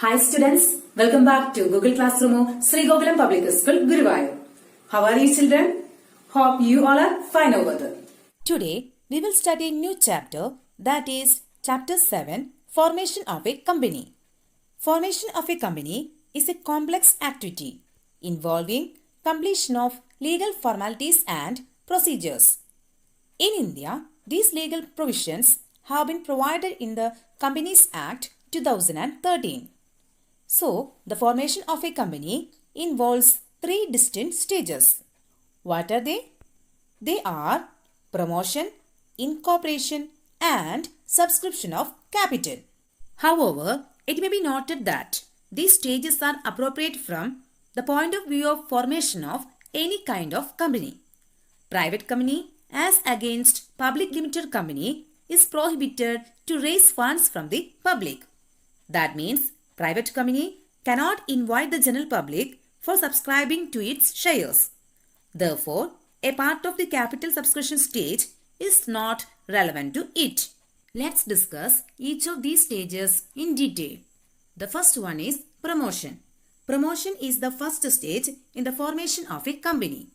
Hi students, welcome back to Google Classroom Sri Gokulam Public School, Guruvayur. How are you children? Hope you all are fine over there. Today we will study a new chapter, that is chapter 7, Formation of a Company. Formation of a company is a complex activity involving completion of legal formalities and procedures. In India, these legal provisions have been provided in the Companies Act 2013. So, the formation of a company involves three distinct stages. What are they? They are promotion, incorporation, and subscription of capital. However, it may be noted that these stages are appropriate from the point of view of formation of any kind of company. Private company as against public limited company is prohibited to raise funds from the public. That means private company cannot invite the general public for subscribing to its shares. Therefore, a part of the capital subscription stage is not relevant to it. Let's discuss each of these stages in detail. The first one is promotion. Promotion is the first stage in the formation of a company.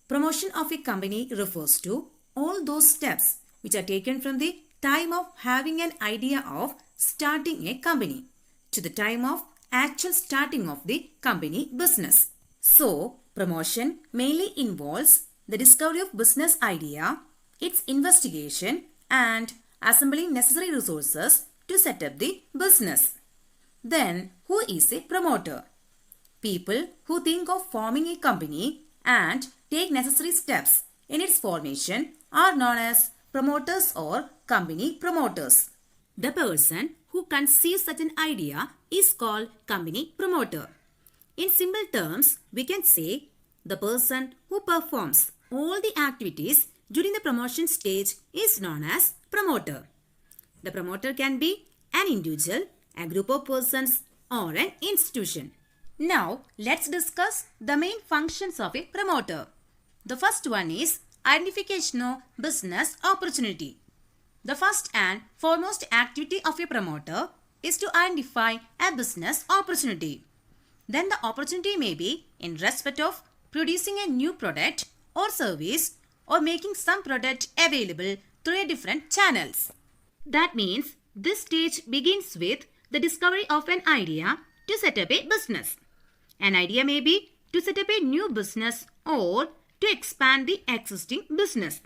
Promotion of a company refers to all those steps which are taken from the time of having an idea of starting a company to the time of actual starting of the company business. So, promotion mainly involves the discovery of business idea, its investigation and assembling necessary resources to set up the business. Then, who is a promoter? People who think of forming a company and take necessary steps in its formation are known as promoters or company promoters. The person who conceives such an idea is called company promoter. In simple terms, we can say the person who performs all the activities during the promotion stage is known as promoter. The promoter can be an individual, a group of persons, or an institution. Now, let's discuss the main functions of a promoter. The first one is identification of business opportunity. The first and foremost activity of a promoter is to identify a business opportunity. Then the opportunity may be in respect of producing a new product or service or making some product available through different channels. That means this stage begins with the discovery of an idea to set up a business. An idea may be to set up a new business or to expand the existing business.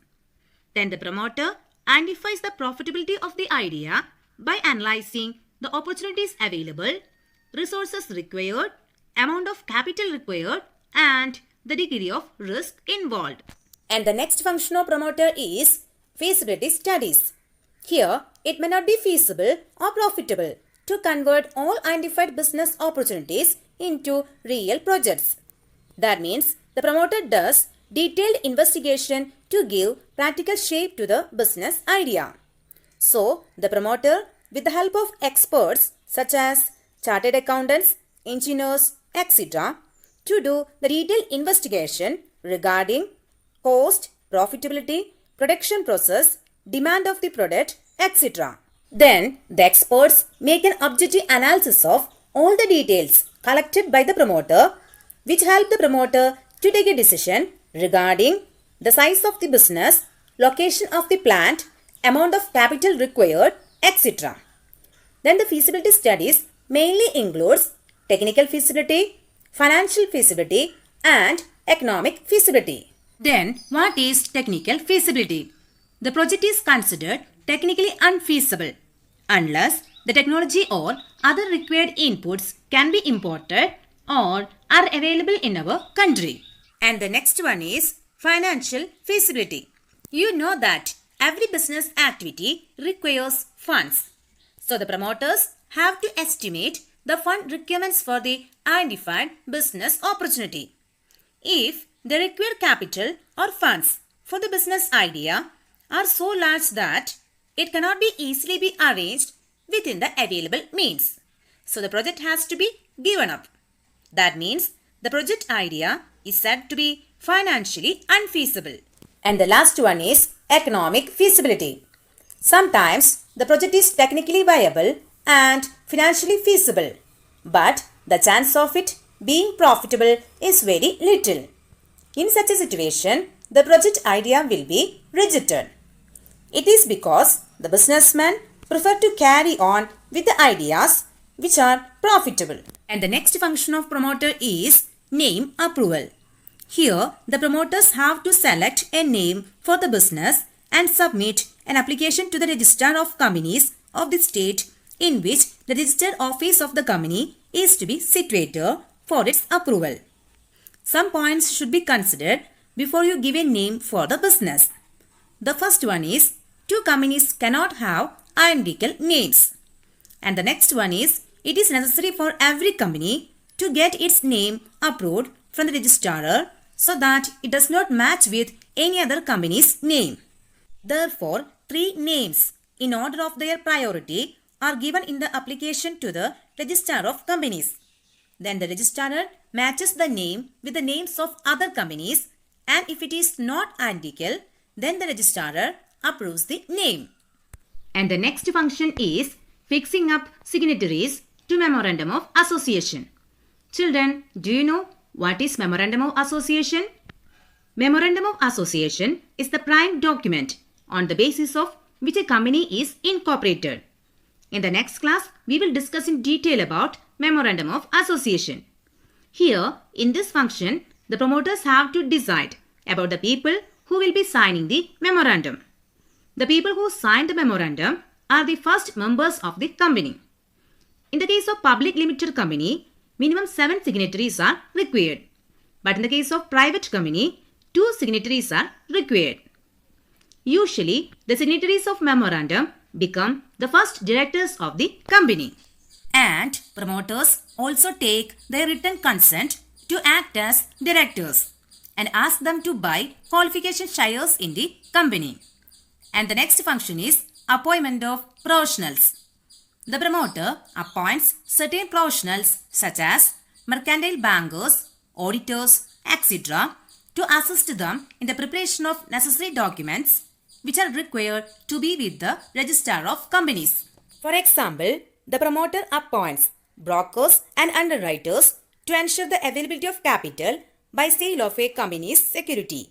Then the promoter identifies the profitability of the idea by analyzing the opportunities available, resources required, amount of capital required, and the degree of risk involved. And the next function of promoter is feasibility studies. Here, it may not be feasible or profitable to convert all identified business opportunities into real projects. That means the promoter does detailed investigation to give practical shape to the business idea. So, the promoter, with the help of experts such as chartered accountants, engineers, etc., to do the detailed investigation regarding cost, profitability, production process, demand of the product, etc. Then, the experts make an objective analysis of all the details collected by the promoter, which help the promoter to take a decision regarding the size of the business, location of the plant, amount of capital required, etc. Then the feasibility studies mainly includes technical feasibility, financial feasibility, and economic feasibility. Then what is technical feasibility? The project is considered technically unfeasible unless the technology or other required inputs can be imported or are available in our country. And the next one is financial feasibility. You know that every business activity requires funds. So the promoters have to estimate the fund requirements for the identified business opportunity. If the required capital or funds for the business idea are so large that it cannot be easily be arranged within the available means, so the project has to be given up. That means the project idea is said to be financially unfeasible. And the last one is economic feasibility. Sometimes the project is technically viable and financially feasible, but the chance of it being profitable is very little. In such a situation, the project idea will be rejected. It is because the businessman prefer to carry on with the ideas which are profitable. And the next function of promoter is name approval. Here, the promoters have to select a name for the business and submit an application to the Registrar of Companies of the state in which the registered office of the company is to be situated for its approval. Some points should be considered before you give a name for the business. The first one is, two companies cannot have identical names. And the next one is, it is necessary for every company to get its name approved from the registrar so that it does not match with any other company's name. Therefore, three names in order of their priority are given in the application to the Registrar of Companies. Then the registrar matches the name with the names of other companies, and if it is not identical, then the registrar approves the name. And the next function is fixing up signatories to Memorandum of Association. Children, do you know what is Memorandum of Association? Memorandum of Association is the prime document on the basis of which a company is incorporated. In the next class, we will discuss in detail about Memorandum of Association. Here, in this function, the promoters have to decide about the people who will be signing the memorandum. The people who sign the memorandum are the first members of the company. In the case of public limited company, minimum 7 signatories are required. But in the case of private company, 2 signatories are required. Usually, the signatories of memorandum become the first directors of the company. And promoters also take their written consent to act as directors and ask them to buy qualification shares in the company. And the next function is appointment of professionals. The promoter appoints certain professionals such as mercantile bankers, auditors, etc. to assist them in the preparation of necessary documents which are required to be with the Registrar of Companies. For example, the promoter appoints brokers and underwriters to ensure the availability of capital by sale of a company's security.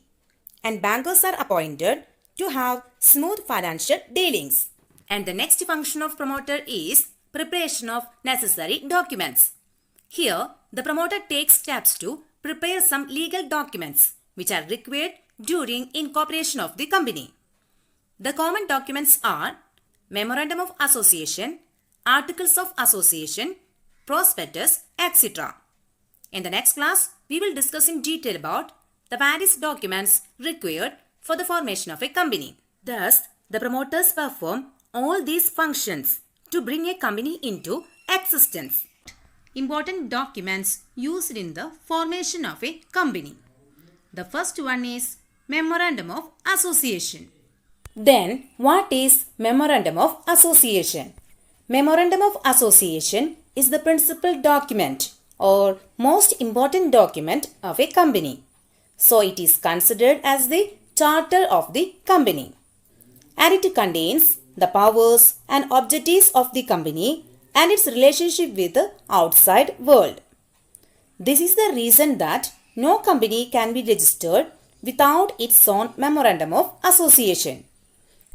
And bankers are appointed to have smooth financial dealings. And the next function of promoter is preparation of necessary documents. Here, the promoter takes steps to prepare some legal documents which are required during incorporation of the company. The common documents are Memorandum of Association, Articles of Association, Prospectus, etc. In the next class, we will discuss in detail about the various documents required for the formation of a company. Thus, the promoters perform all these functions to bring a company into existence. Important documents used in the formation of a company. The first one is Memorandum of Association. Then, what is Memorandum of Association? Memorandum of Association is the principal document or most important document of a company. So, it is considered as the charter of the company. And it contains the powers and objectives of the company and its relationship with the outside world. This is the reason that no company can be registered without its own Memorandum of Association.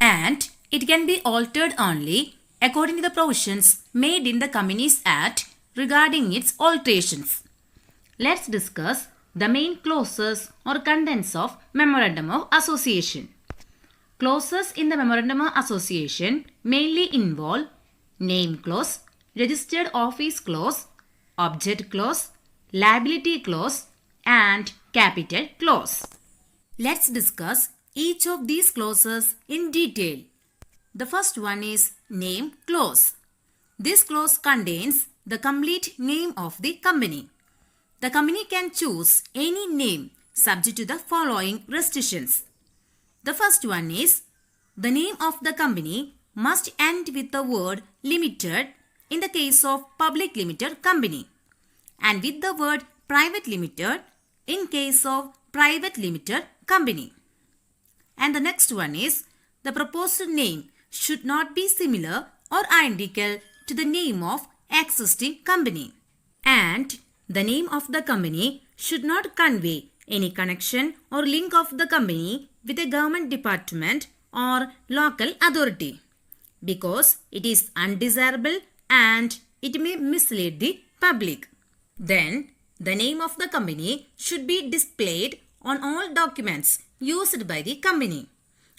And it can be altered only according to the provisions made in the Companies Act regarding its alterations. Let's discuss the main clauses or contents of Memorandum of Association. Clauses in the Memorandum of Association mainly involve name clause, registered office clause, object clause, liability clause, and capital clause. Let's discuss each of these clauses in detail. The first one is name clause. This clause contains the complete name of the company. The company can choose any name subject to the following restrictions. The first one is the name of the company must end with the word limited in the case of public limited company and with the word private limited in case of private limited company. And the next one is the proposed name should not be similar or identical to the name of existing company. And the name of the company should not convey any connection or link of the company with a government department or local authority, because it is undesirable and it may mislead the public. Then, the name of the company should be displayed on all documents used by the company,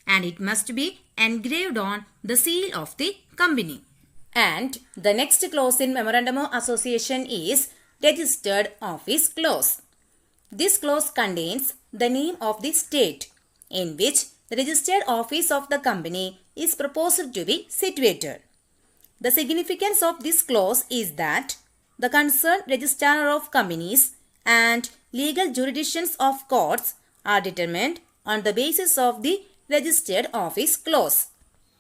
and it must be engraved on the seal of the company. And the next clause in Memorandum of Association is Registered Office Clause. This clause contains the name of the state in which the registered office of the company is proposed to be situated. The significance of this clause is that the concerned registrar of companies and legal jurisdictions of courts are determined on the basis of the registered office clause.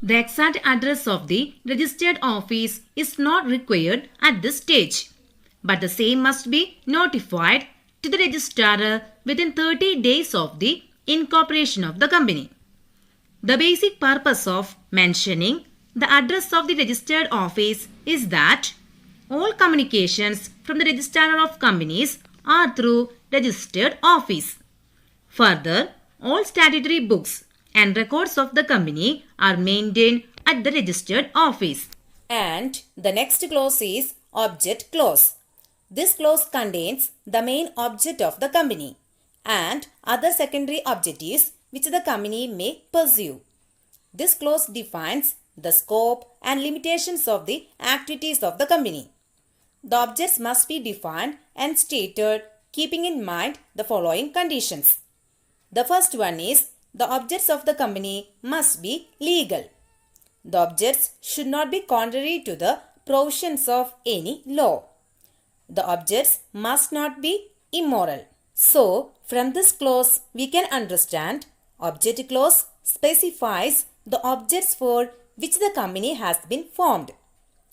The exact address of the registered office is not required at this stage, but the same must be notified to the registrar within 30 days of the incorporation of the company. The basic purpose of mentioning the address of the registered office is that all communications from the registrar of companies are through registered office. Further, all statutory books and records of the company are maintained at the registered office. And the next clause is Object Clause. This clause contains the main object of the company and other secondary objectives which the company may pursue. This clause defines the scope and limitations of the activities of the company. The objects must be defined and stated keeping in mind the following conditions. The first one is the objects of the company must be legal. The objects should not be contrary to the provisions of any law. The objects must not be immoral. So, from this clause, we can understand object clause specifies the objects for which the company has been formed,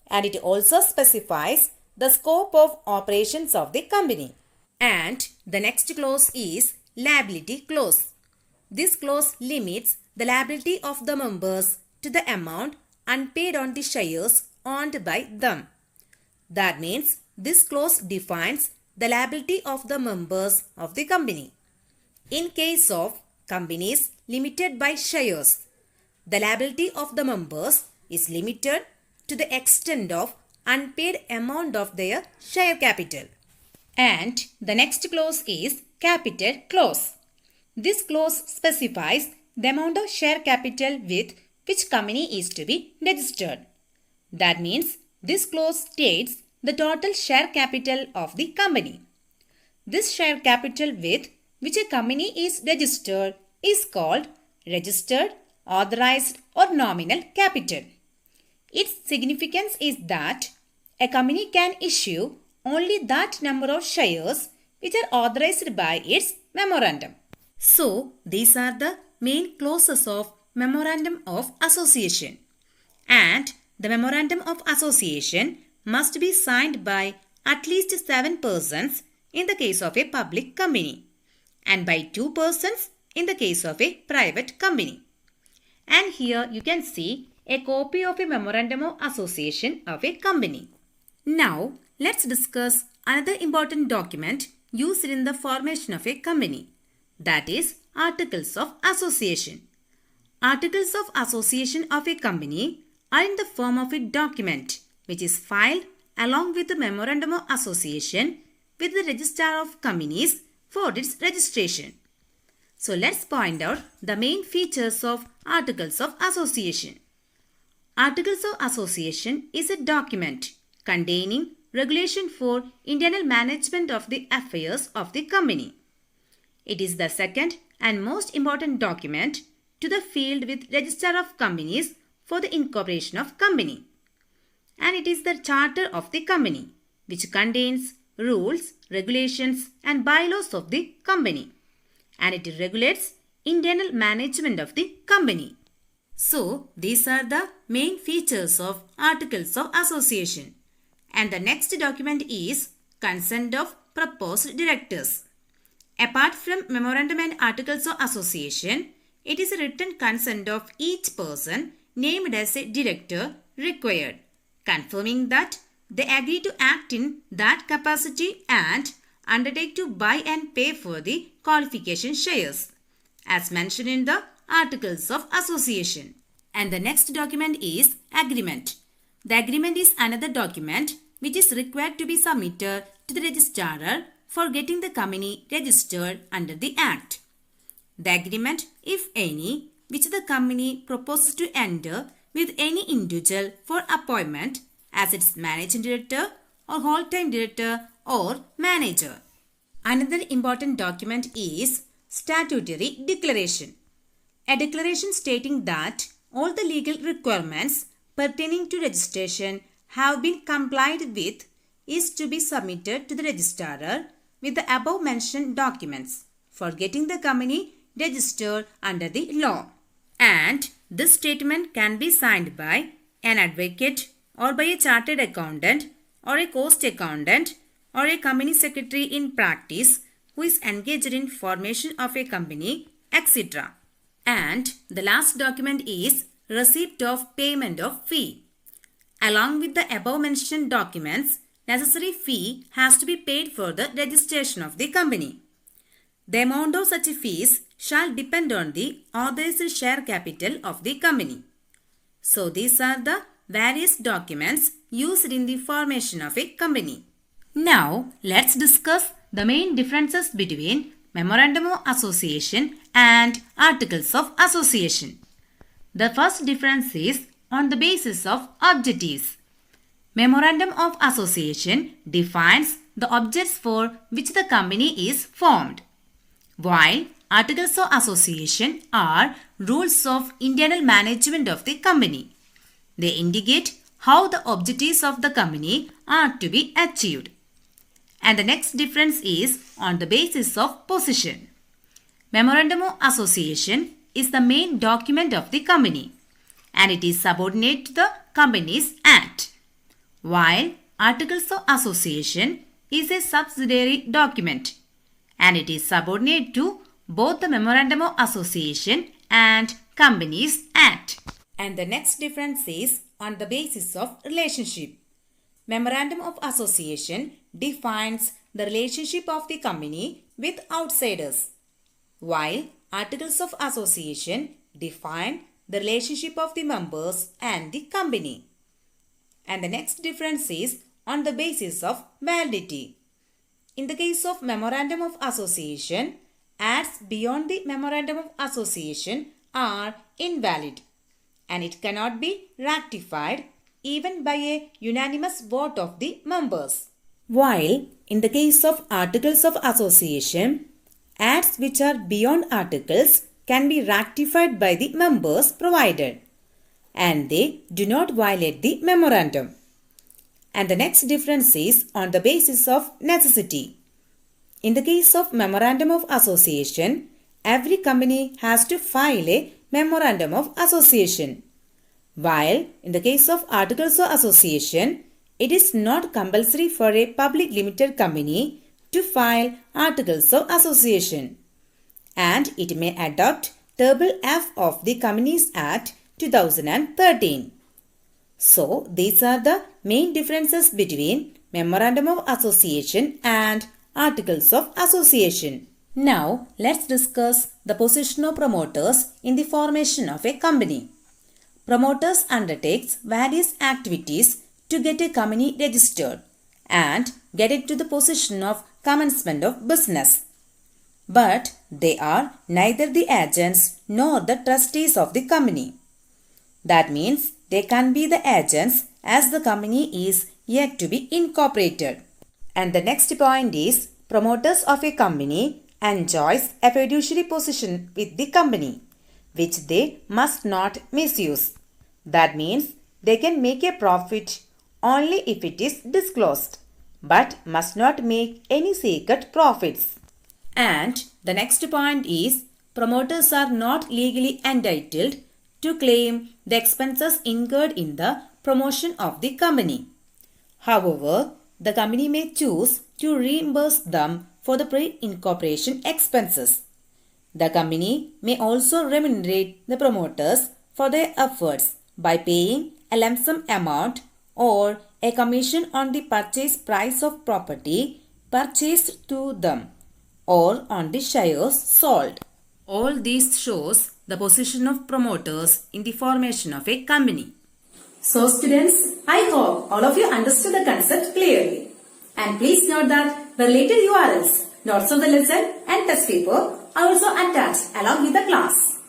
and it also specifies the scope of operations of the company. And the next clause is Liability Clause. This clause limits the liability of the members to the amount unpaid on the shares owned by them. That means this clause defines the liability of the members of the company. In case of companies limited by shares, the liability of the members is limited to the extent of unpaid amount of their share capital. And the next clause is Capital Clause. This clause specifies the amount of share capital with which company is to be registered. That means this clause states the total share capital of the company. This share capital with which a company is registered is called registered, authorized or nominal capital. Its significance is that a company can issue only that number of shares which are authorized by its memorandum. So, these are the main clauses of Memorandum of Association. And the Memorandum of Association must be signed by at least 7 persons in the case of a public company and by 2 persons in the case of a private company. And here you can see a copy of a Memorandum of Association of a company. Now, let's discuss another important document used in the formation of a company, that is Articles of Association. Articles of Association of a company are in the form of a document which is filed along with the Memorandum of Association with the Registrar of Companies for its registration. So let's point out the main features of Articles of Association. Articles of Association is a document containing regulation for internal management of the affairs of the company. It is the second and most important document to the field with Registrar of Companies for the incorporation of company. And it is the charter of the company which contains rules, regulations and bylaws of the company. And it regulates internal management of the company. So, these are the main features of Articles of Association. And the next document is Consent of Proposed Directors. Apart from Memorandum and Articles of Association, it is a written consent of each person named as a director required, confirming that they agree to act in that capacity and undertake to buy and pay for the qualification shares, as mentioned in the Articles of Association. And the next document is agreement. The agreement is another document which is required to be submitted to the registrar for getting the company registered under the Act. The agreement, if any, which the company proposes to enter with any individual for appointment as its managing director or whole-time director or manager. Another important document is statutory declaration. A declaration stating that all the legal requirements pertaining to registration have been complied with is to be submitted to the registrar with the above mentioned documents for getting the company registered under the law. And this statement can be signed by an advocate or by a chartered accountant or a cost accountant or a company secretary in practice who is engaged in formation of a company, etc. And the last document is receipt of payment of fee. Along with the above mentioned documents, necessary fee has to be paid for the registration of the company. The amount of such fees shall depend on the authorized share capital of the company. So these are the various documents used in the formation of a company. Now let's discuss the main differences between Memorandum of Association and Articles of Association. The first difference is on the basis of objectives. Memorandum of Association defines the objects for which the company is formed, while Articles of Association are rules of internal management of the company. They indicate how the objectives of the company are to be achieved. And the next difference is on the basis of position. Memorandum of Association is the main document of the company and it is subordinate to the Companies Act, while Articles of Association is a subsidiary document and it is subordinate to both the Memorandum of Association and Companies Act. And the next difference is on the basis of relationship. Memorandum of Association defines the relationship of the company with outsiders, while Articles of Association define the relationship of the members and the company. And the next difference is on the basis of validity. In the case of Memorandum of Association, acts beyond the Memorandum of Association are invalid and it cannot be ratified even by a unanimous vote of the members. While in the case of Articles of Association, acts which are beyond articles can be ratified by the members provided and they do not violate the memorandum. And the next difference is on the basis of necessity. In the case of Memorandum of Association, every company has to file a Memorandum of Association, while in the case of Articles of Association, it is not compulsory for a public limited company to file Articles of Association and it may adopt Table F of the Companies Act 2013. So, these are the main differences between Memorandum of Association and Articles of Association. Now, let's discuss the position of promoters in the formation of a company. Promoters undertakes various activities to get a company registered and get it to the position of commencement of business. But they are neither the agents nor the trustees of the company. That means they can be the agents as the company is yet to be incorporated. And the next point is promoters of a company enjoys a fiduciary position with the company, which they must not misuse. That means they can make a profit only if it is disclosed, but must not make any secret profits. And the next point is promoters are not legally entitled to claim the expenses incurred in the promotion of the company. However, the company may choose to reimburse them for the pre-incorporation expenses. The company may also remunerate the promoters for their efforts by paying a lump sum amount or a commission on the purchase price of property purchased to them or on the shares sold. All these shows the position of promoters in the formation of a company. So students, I hope all of you understood the concept clearly. And please note that the related URLs, notes of the lesson and test paper are also attached along with the class.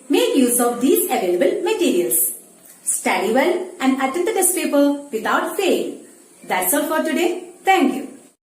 Make use of these available materials. Study well and attend the test paper without fail. That's all for today. Thank you.